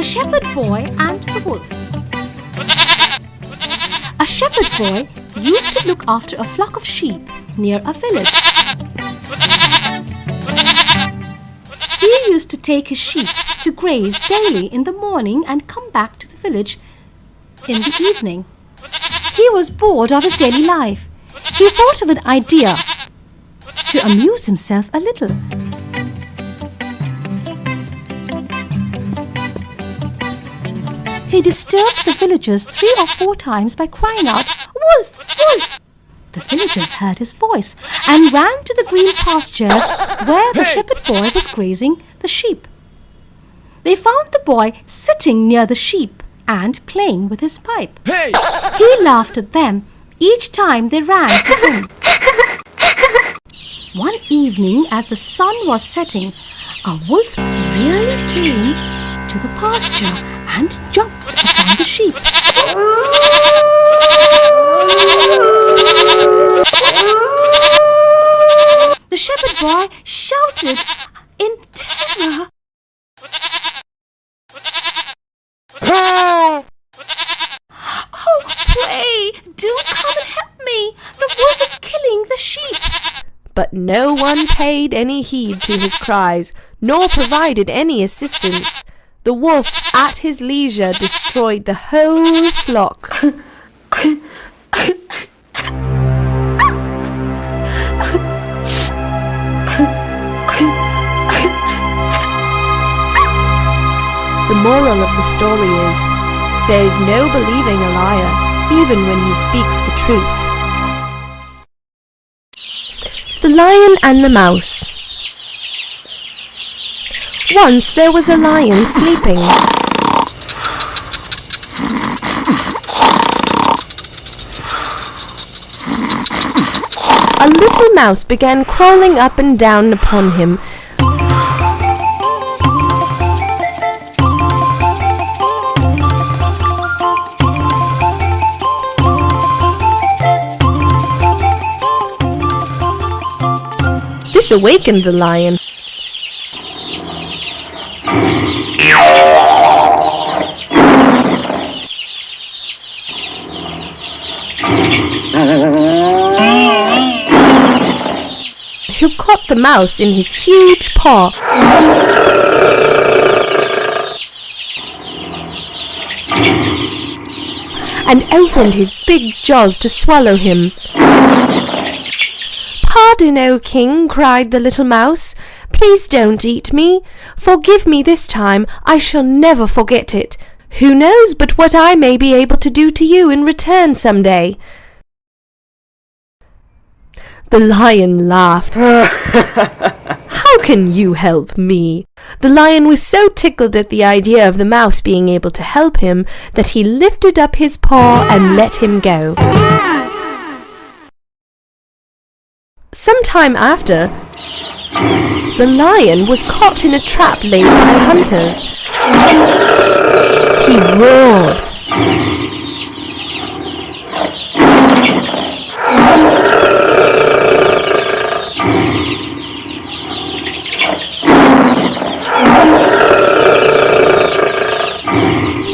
Shepherd Boy and the Wolf. A shepherd boy used to look after a flock of sheep near a village. He used to take his sheep to graze daily in the morning and come back to the village in the evening. He was bored of his daily life. He thought of an idea to amuse himself a little. He disturbed the villagers 3 or 4 times by crying out, "Wolf! Wolf!" The villagers heard his voice and ran to the green pastures where the shepherd boy was grazing the sheep. They found the boy sitting near the sheep and playing with his pipe. Hey! He laughed at them each time they ran to him. One evening, as the sun was setting, a wolf really came to the pasture and jumped upon the sheep. The shepherd boy shouted in terror, "Oh, pray, do come and help me! The wolf is killing the sheep!" But no one paid any heed to his cries, nor provided any assistance. The wolf, at his leisure, destroyed the whole flock. The moral of the story is, there is no believing a liar, even when he speaks the truth. The Lion and the Mouse. Once there was a lion sleeping. A little mouse began crawling up and down upon him. This awakened the lion. Who caught the mouse in his huge paw. And opened his big jaws to swallow him. "Pardon, O King," cried the little mouse. "Please don't eat me. Forgive me this time. I shall never forget it. Who knows but what I may be able to do to you in return some day?" The lion laughed. "How can you help me?" The lion was so tickled at the idea of the mouse being able to help him that he lifted up his paw and let him go. Some time after, the lion was caught in a trap laid by hunters. He roared.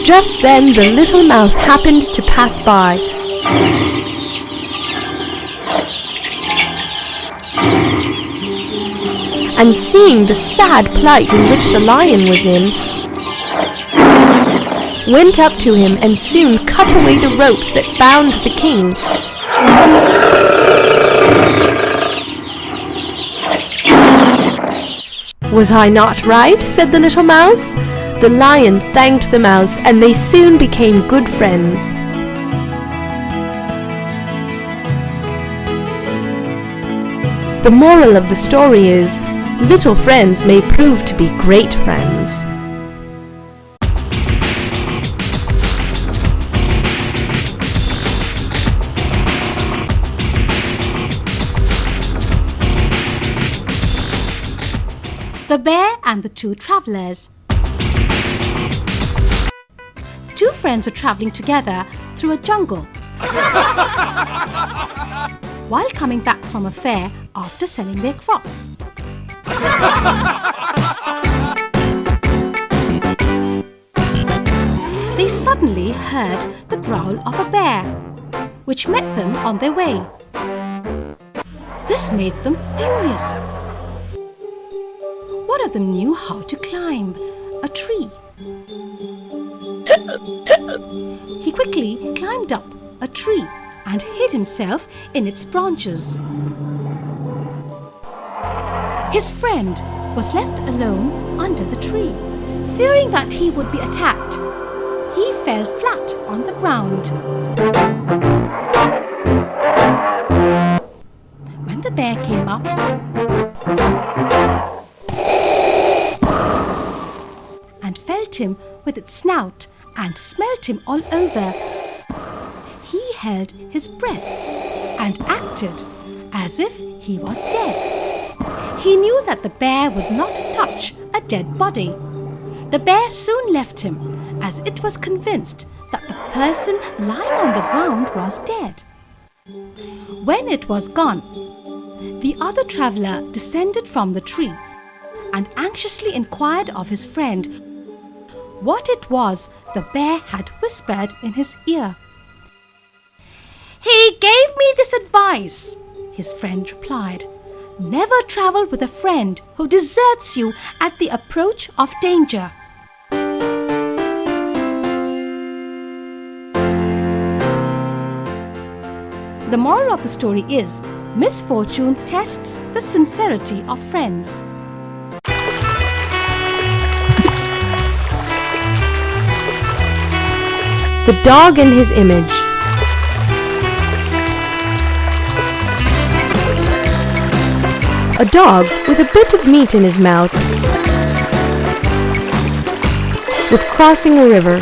Just then the little mouse happened to pass by. And seeing the sad plight in which the lion was in, went up to him and soon cut away the ropes that bound the king. "Was I not right?" said the little mouse. The lion thanked the mouse, and they soon became good friends. The moral of the story is, little friends may prove to be great friends. The Bear and the Two Travelers. Two friends were traveling together through a jungle. While coming back from a fair after selling their crops. they suddenly heard the growl of a bear, which met them on their way. This made them furious. One of them knew how to climb a tree. He quickly climbed up a tree and hid himself in its branches. His friend was left alone under the tree. Fearing that he would be attacked, he fell flat on the ground. When the bear came up and felt him with its snout and smelt him all over, he held his breath and acted as if he was dead. He knew that the bear would not touch a dead body. The bear soon left him, as it was convinced that the person lying on the ground was dead. When it was gone, the other traveller descended from the tree and anxiously inquired of his friend what it was the bear had whispered in his ear. "He gave me this advice," his friend replied. "Never travel with a friend who deserts you at the approach of danger." The moral of the story is, misfortune tests the sincerity of friends. The dog and his image. A dog with a bit of meat in his mouth was crossing a river.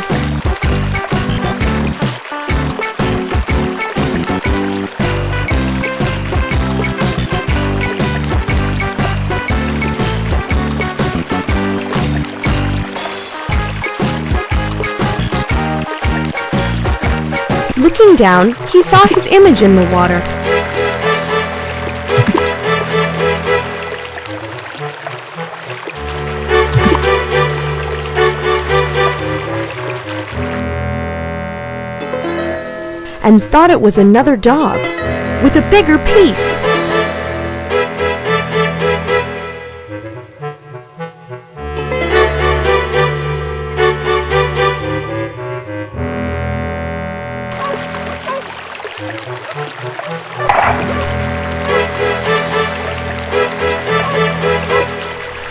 Looking down, he saw his image in the water. And thought it was another dog with a bigger piece.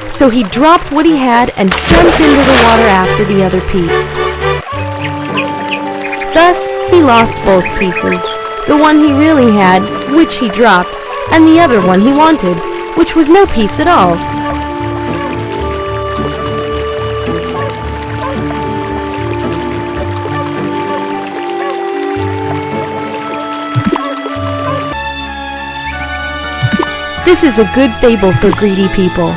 So he dropped what he had and jumped into the water after the other piece. Thus, he lost both pieces, the one he really had, which he dropped, and the other one he wanted, which was no piece at all. This is a good fable for greedy people.